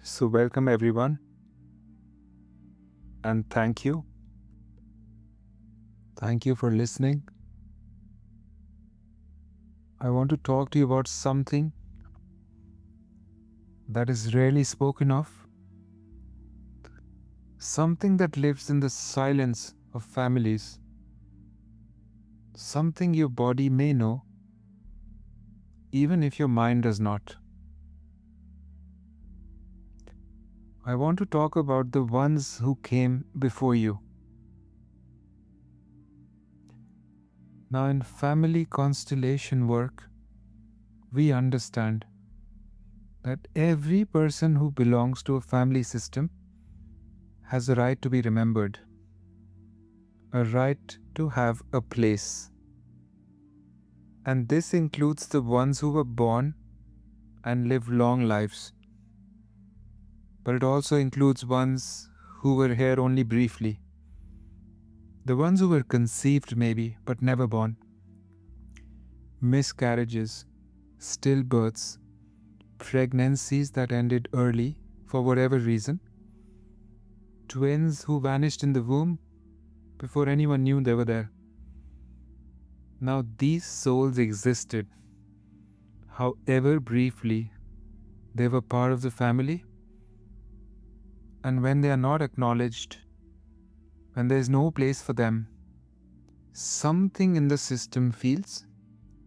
So, welcome everyone, and thank you. Thank you for listening. I want to talk to you about something that is rarely spoken of, something that lives in the silence of families, something your body may know, even if your mind does not. I want to talk about the ones who came before you. Now, in family constellation work, we understand that every person who belongs to a family system has a right to be remembered, a right to have a place. And this includes the ones who were born and live long lives. But it also includes ones who were here only briefly. The ones who were conceived maybe, but never born. Miscarriages, stillbirths, pregnancies that ended early for whatever reason. Twins who vanished in the womb before anyone knew they were there. Now these souls existed, however briefly. They were part of the family, and when they are not acknowledged, when there is no place for them, something in the system feels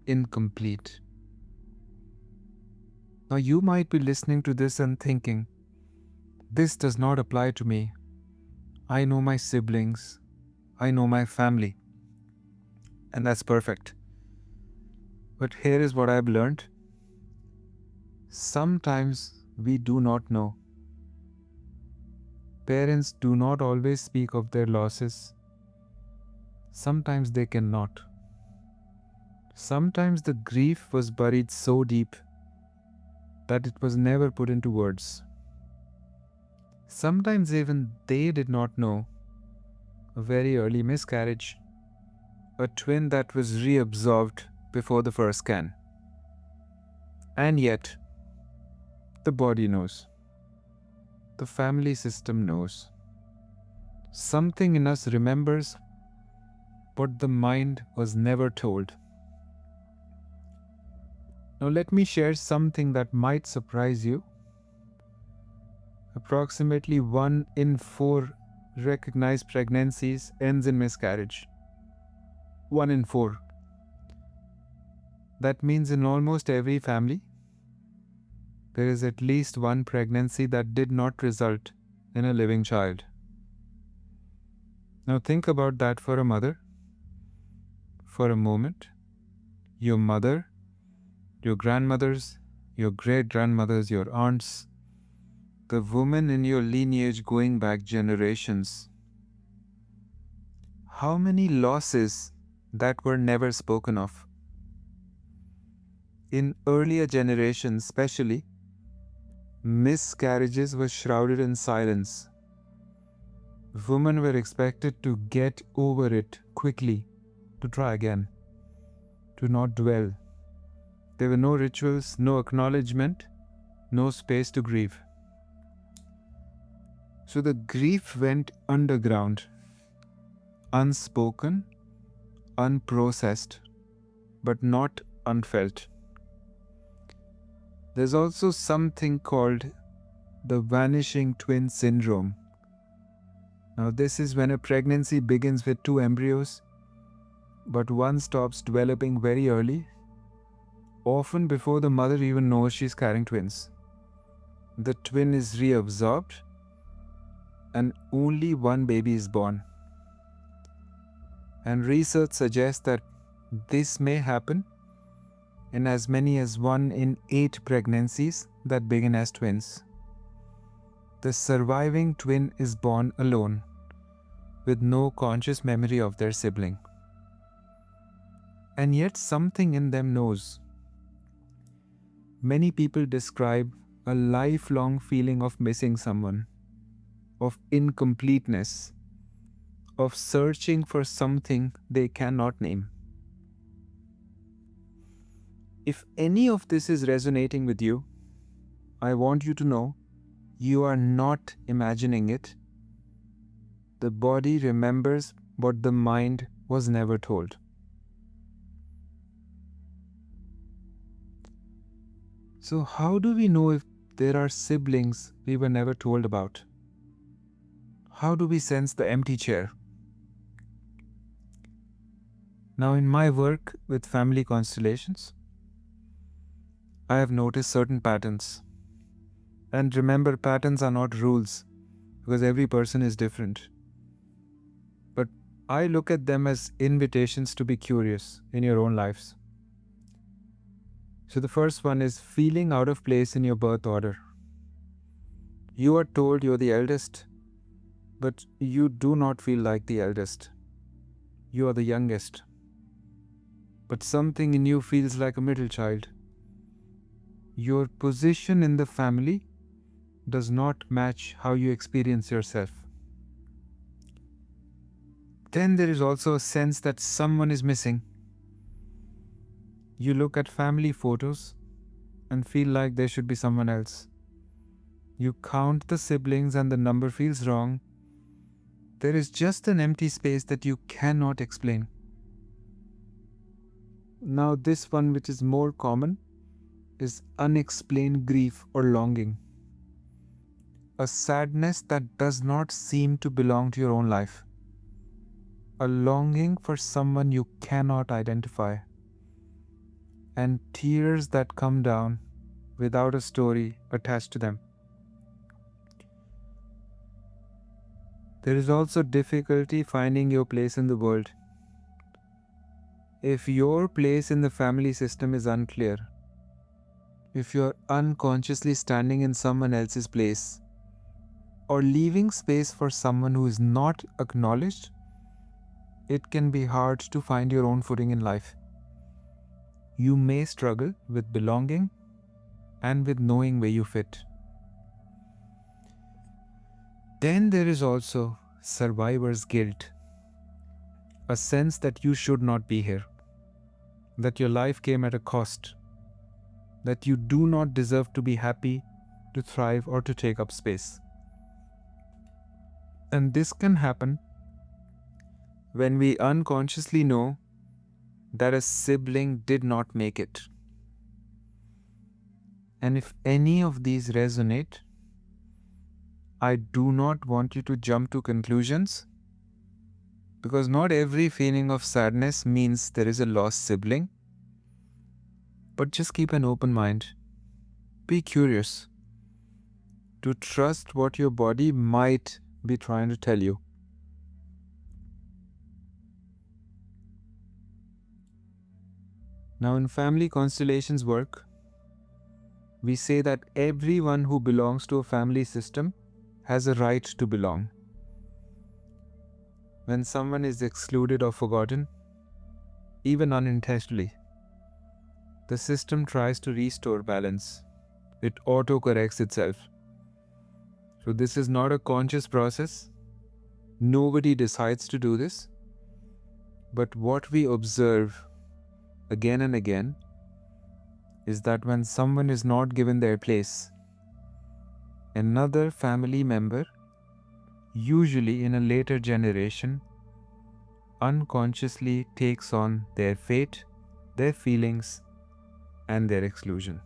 incomplete. Now you might be listening to this and thinking, this does not apply to me. I know my siblings, I know my family, and that's perfect. But here is what I've learned. Sometimes we do not know. Parents do not always speak of their losses. Sometimes they cannot. Sometimes the grief was buried so deep that it was never put into words. Sometimes even they did not know. A very early miscarriage, a twin that was reabsorbed before the first scan. And yet, the body knows. The family system knows. Something in us remembers what the mind was never told. Now let me share something that might surprise you. Approximately 1 in 4 recognized pregnancies ends in miscarriage. 1 in 4. That means in almost every family, there is at least one pregnancy that did not result in a living child. Now think about that for a mother. For a moment, your mother, your grandmothers, your great-grandmothers, your aunts, the women in your lineage going back generations. How many losses that were never spoken of? In earlier generations especially, miscarriages were shrouded in silence. Women were expected to get over it quickly, to try again, to not dwell. There were no rituals, no acknowledgement, no space to grieve. So the grief went underground, unspoken, unprocessed, but not unfelt. There's also something called the vanishing twin syndrome. Now, this is when a pregnancy begins with 2 embryos, but one stops developing very early, often before the mother even knows she's carrying twins. The twin is reabsorbed, and only one baby is born. And research suggests that this may happen in as many as 1 in 8 pregnancies that begin as twins. The surviving twin is born alone, with no conscious memory of their sibling. And yet something in them knows. Many people describe a lifelong feeling of missing someone, of incompleteness, of searching for something they cannot name. If any of this is resonating with you, I want you to know You are not imagining it. The body remembers what the mind was never told. So, how do we know if there are siblings we were never told about? How do we sense the empty chair? Now, in my work with family constellations, I have noticed certain patterns. And remember, patterns are not rules because every person is different. But I look at them as invitations to be curious in your own lives. So the first one is feeling out of place in your birth order. You are told you're the eldest, but you do not feel like the eldest. You are the youngest. But something in you feels like a middle child. Your position in the family does not match how you experience yourself. Then there is also a sense that someone is missing. You look at family photos and feel like there should be someone else. You count the siblings and the number feels wrong. There is just an empty space that you cannot explain. Now, this one, which is more common, is unexplained grief or longing. A sadness that does not seem to belong to your own life. A longing for someone you cannot identify. And tears that come down without a story attached to them. There is also difficulty finding your place in the world. If your place in the family system is unclear, if you are unconsciously standing in someone else's place, or leaving space for someone who is not acknowledged, it can be hard to find your own footing in life. You may struggle with belonging and with knowing where you fit. Then there is also survivor's guilt, a sense that you should not be here, that your life came at a cost, that you do not deserve to be happy, to thrive, or to take up space. And this can happen when we unconsciously know that a sibling did not make it. And if any of these resonate, I do not want you to jump to conclusions, because not every feeling of sadness means there is a lost sibling. But just keep an open mind. Be curious. To trust what your body might be trying to tell you. Now, in family constellations work, we say that everyone who belongs to a family system has a right to belong. When someone is excluded or forgotten, even unintentionally, the system tries to restore balance. It auto-corrects itself. So this is not a conscious process. Nobody decides to do this. But what we observe again and again is that when someone is not given their place, another family member, usually in a later generation, unconsciously takes on their fate, their feelings, and their exclusion.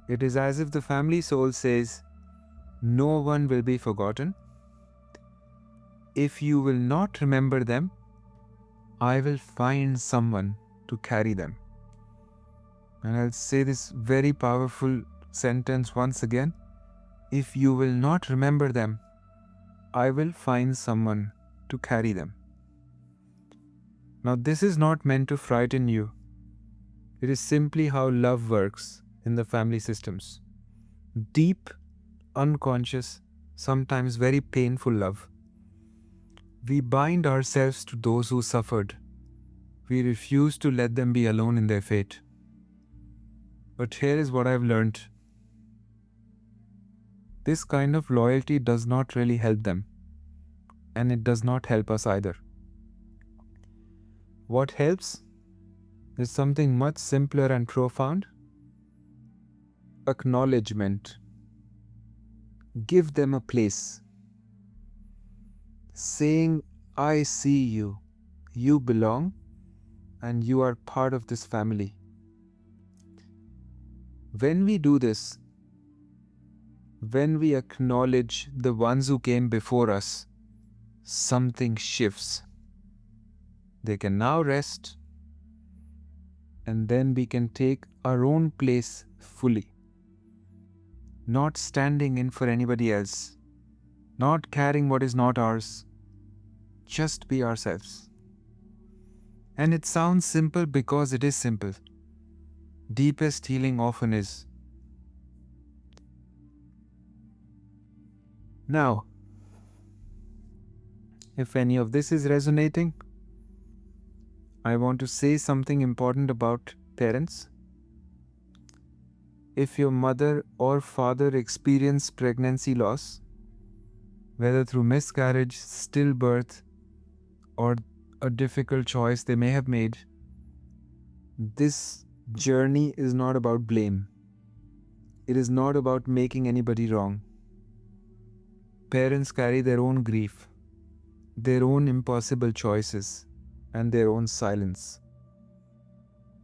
It is as if the family soul says, no one will be forgotten. If you will not remember them, I will find someone to carry them. And I'll say this very powerful sentence once again. If you will not remember them, I will find someone to carry them. Now, this is not meant to frighten you. It is simply how love works in the family systems. Deep, unconscious, sometimes very painful love. We bind ourselves to those who suffered. We refuse to let them be alone in their fate. But here is what I've learned. This kind of loyalty does not really help them. And it does not help us either. What helps is something much simpler and profound. Acknowledgement. Give them a place, saying, I see you, you belong, and you are part of this family. When we do this, when we acknowledge the ones who came before us, something shifts. They can now rest, and then we can take our own place fully. Not standing in for anybody else, not carrying what is not ours, just be ourselves. And it sounds simple because it is simple. Deepest healing often is. Now, if any of this is resonating, I want to say something important about parents. If your mother or father experienced pregnancy loss, whether through miscarriage, stillbirth, or a difficult choice they may have made, this journey is not about blame. It is not about making anybody wrong. Parents carry their own grief, their own impossible choices, and their own silence.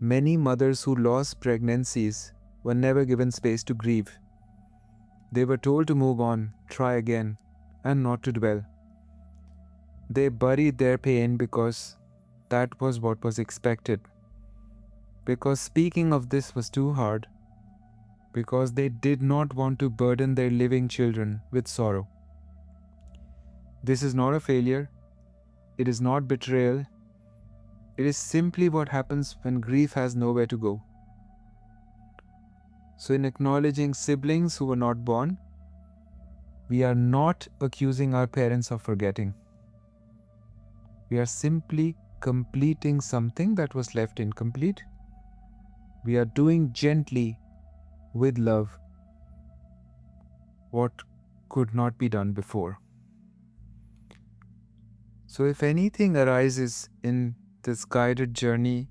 Many mothers who lost pregnancies were never given space to grieve. They were told to move on, try again, and not to dwell. They buried their pain because that was what was expected. Because speaking of this was too hard. Because they did not want to burden their living children with sorrow. This is not a failure. It is not betrayal. It is simply what happens when grief has nowhere to go. So in acknowledging siblings who were not born, we are not accusing our parents of forgetting. We are simply completing something that was left incomplete. We are doing gently, with love, what could not be done before. So if anything arises in this guided journey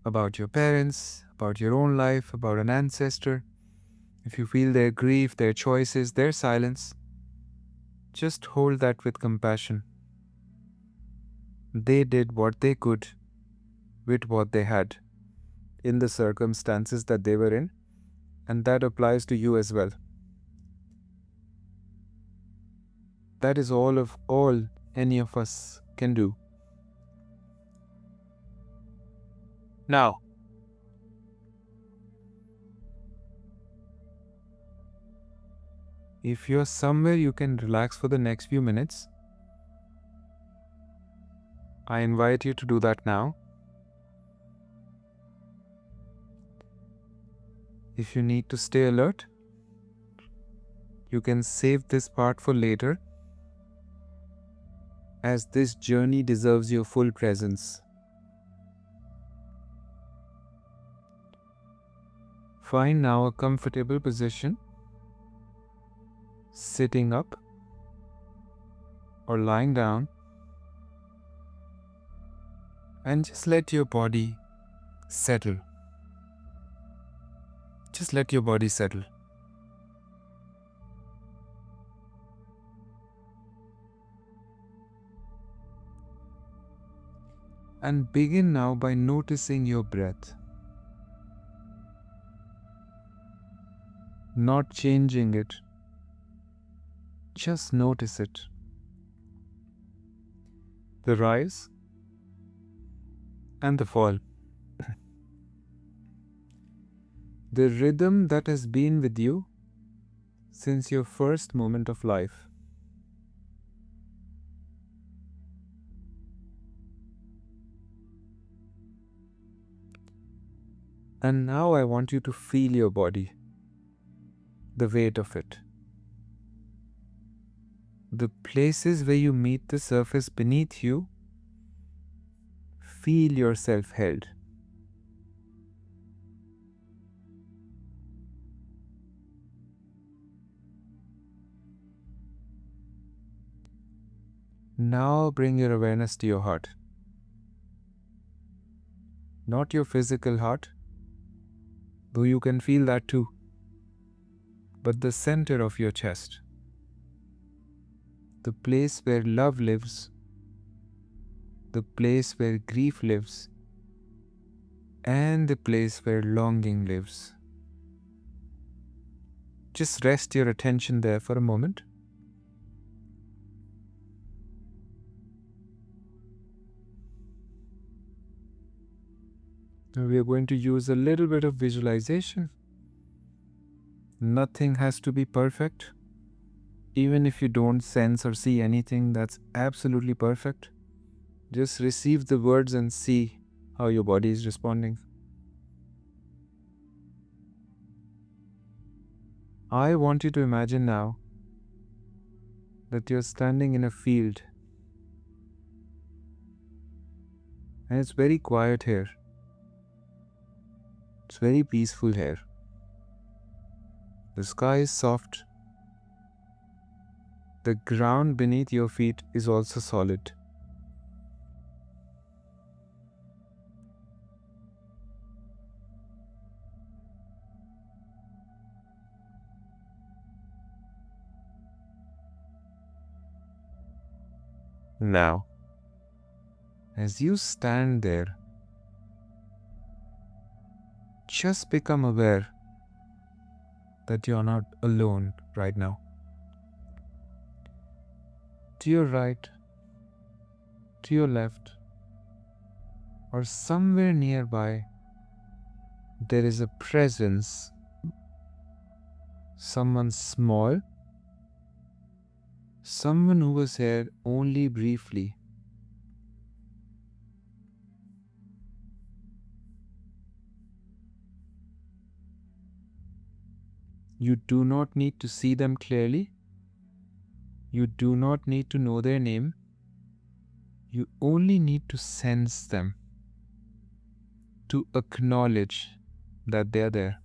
about your parents, about your own life, about an ancestor, if you feel their grief, their choices, their silence, just hold that with compassion. They did what they could with what they had in the circumstances that they were in, and that applies to you as well. That is all any of us can do. Now, if you're somewhere you can relax for the next few minutes, I invite you to do that now. If you need to stay alert, you can save this part for later, as this journey deserves your full presence. Find now a comfortable position, sitting up or lying down, and just let your body settle. Just let your body settle. And begin now by noticing your breath. Not changing it. Just notice it. The rise and the fall. The rhythm that has been with you since your first moment of life. And now I want you to feel your body, the weight of it. The places where you meet the surface beneath you, feel yourself held. Now bring your awareness to your heart. Not your physical heart, though you can feel that too. but the center of your chest. The place where love lives, the place where grief lives, and the place where longing lives. Just rest your attention there for a moment. Now we are going to use a little bit of visualization. Nothing has to be perfect. Even if you don't sense or see anything, that's absolutely perfect. Just receive the words and see how your body is responding. I want you to imagine now that you're standing in a field and it's very quiet here. It's very peaceful here. The sky is soft. The ground beneath your feet is also solid. Now, as you stand there, just become aware that you're not alone right now. To your right, to your left, or somewhere nearby, there is a presence. Someone small, someone who was here only briefly. You do not need to see them clearly. You do not need to know their name. You only need to sense them, to acknowledge that they are there.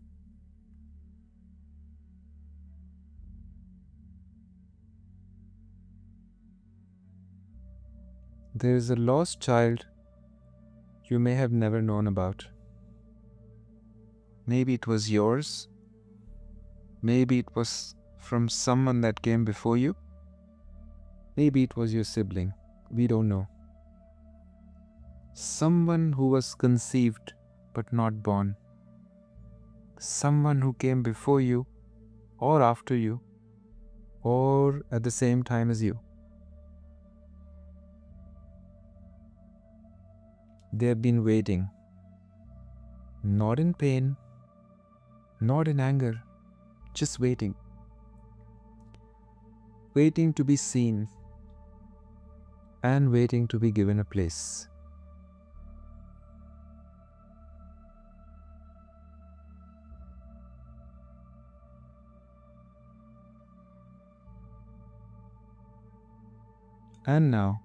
There is a lost child you may have never known about. Maybe it was yours. Maybe it was from someone that came before you. Maybe it was your sibling. We don't know. Someone who was conceived but not born. Someone who came before you or after you or at the same time as you. They have been waiting, not in pain, not in anger, just waiting. Waiting to be seen and waiting to be given a place. And now,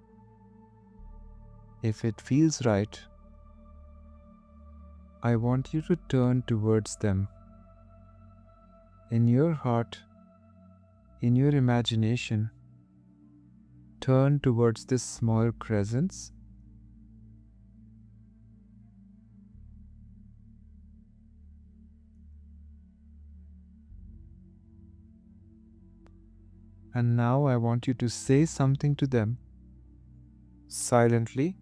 if it feels right, I want you to turn towards them. In your heart, in your imagination, turn towards this small presence. And now I want you to say something to them, silently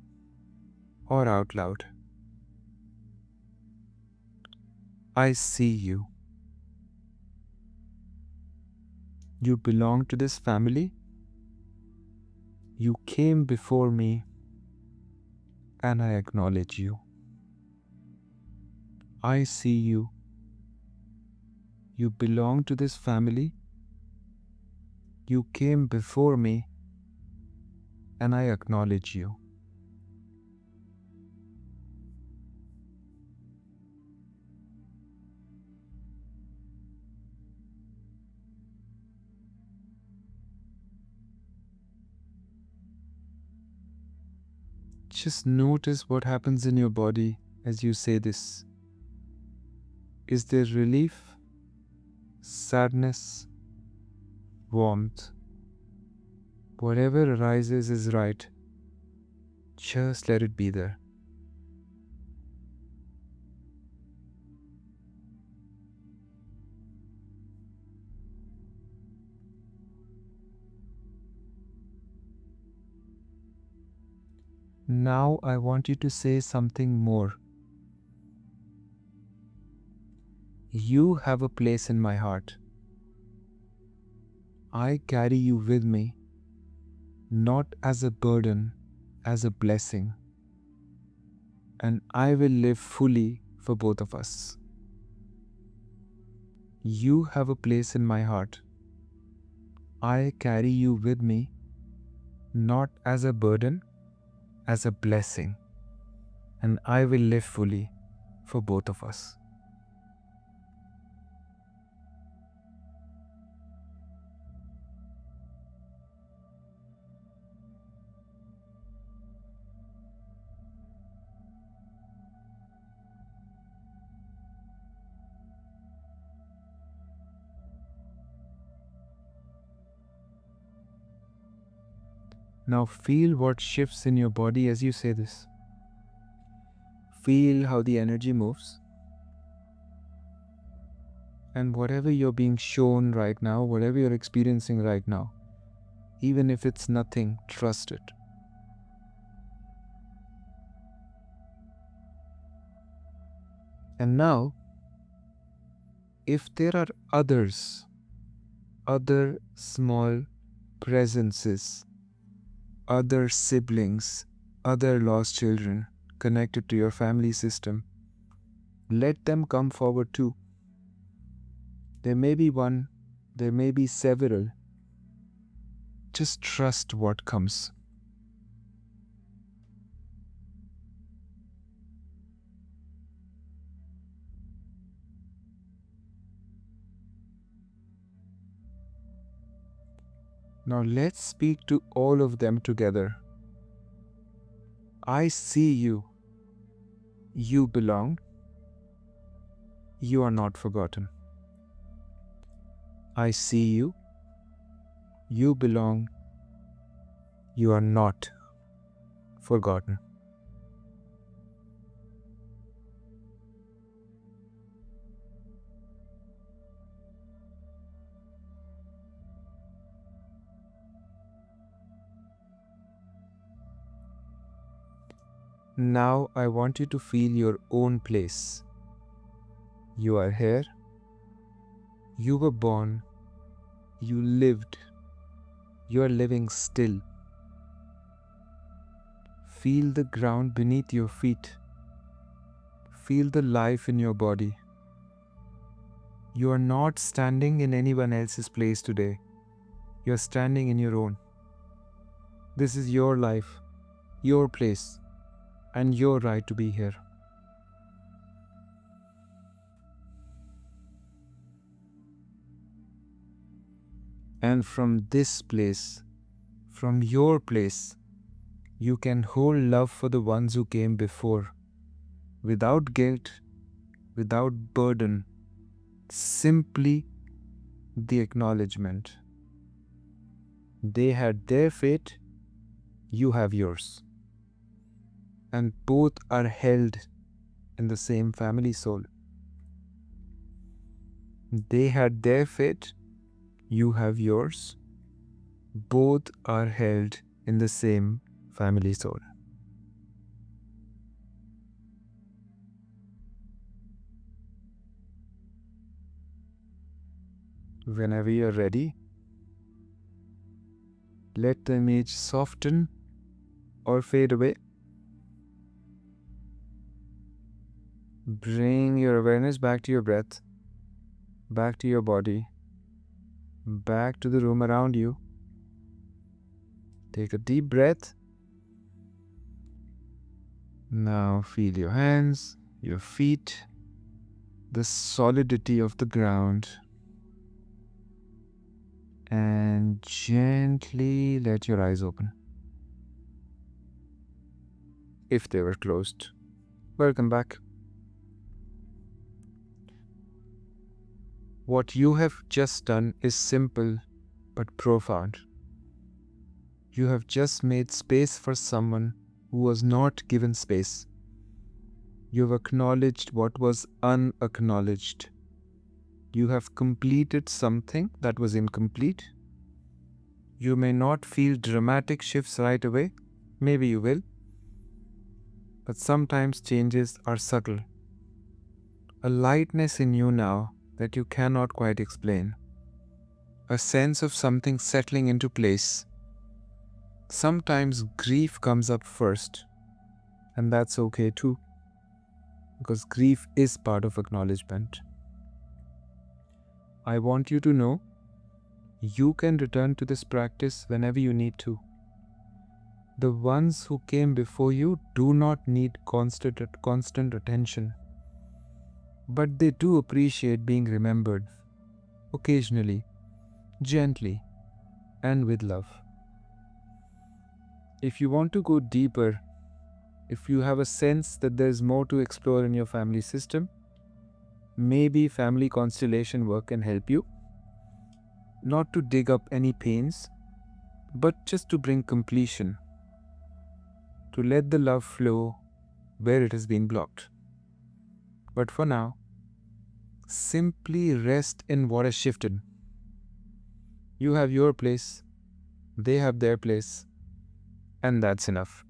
or out loud. I see you. You belong to this family. You came before me, and I acknowledge you. I see you. You belong to this family. You came before me, and I acknowledge you. Just notice what happens in your body as you say this. Is there relief, sadness, warmth? Whatever arises is right. Just let it be there. Now I want you to say something more. You have a place in my heart. I carry you with me, not as a burden, as a blessing. And I will live fully for both of us. You have a place in my heart. I carry you with me, not as a burden, as a blessing. And I will live fully for both of us. Now feel what shifts in your body as you say this. Feel how the energy moves. And whatever you're being shown right now, whatever you're experiencing right now, even if it's nothing, trust it. And now, if there are others, other small presences, other siblings, other lost children connected to your family system, let them come forward too. There may be one, there may be several. Just trust what comes. Now let's speak to all of them together. I see you. You belong. You are not forgotten. I see you. You belong. You are not forgotten. Now I want you to feel your own place. You are here. You were born. You lived. You are living still. Feel the ground beneath your feet. Feel the life in your body. You are not standing in anyone else's place today. You are standing in your own. This is your life, your place, and your right to be here. And from this place, from your place, you can hold love for the ones who came before, without guilt, without burden, simply the acknowledgement. They had their fate, you have yours. And both are held in the same family soul. They had their fate, you have yours. Both are held in the same family soul. Whenever you're ready, let the image soften or fade away. Bring your awareness back to your breath, back to your body, back to the room around you. Take a deep breath. Now feel your hands, your feet, the solidity of the ground. And gently let your eyes open. If they were closed. Welcome back. What you have just done is simple but profound. You have just made space for someone who was not given space. You have acknowledged what was unacknowledged. You have completed something that was incomplete. You may not feel dramatic shifts right away. Maybe you will. But sometimes changes are subtle. A lightness in you now that you cannot quite explain. A sense of something settling into place. Sometimes grief comes up first, and that's okay too, because grief is part of acknowledgement. I want you to know you can return to this practice whenever you need to. The ones who came before you do not need constant attention, but they do appreciate being remembered, occasionally, gently, and with love. If you want to go deeper, if you have a sense that there's more to explore in your family system, maybe family constellation work can help you. Not to dig up any pains, but just to bring completion, to let the love flow where it has been blocked. But for now, simply rest in what has shifted. You have your place, they have their place, and that's enough.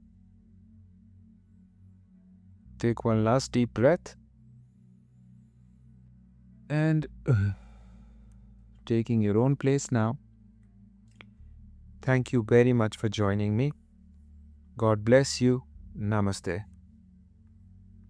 Take one last deep breath, and taking your own place now. Thank you very much for joining me. God bless you. Namaste.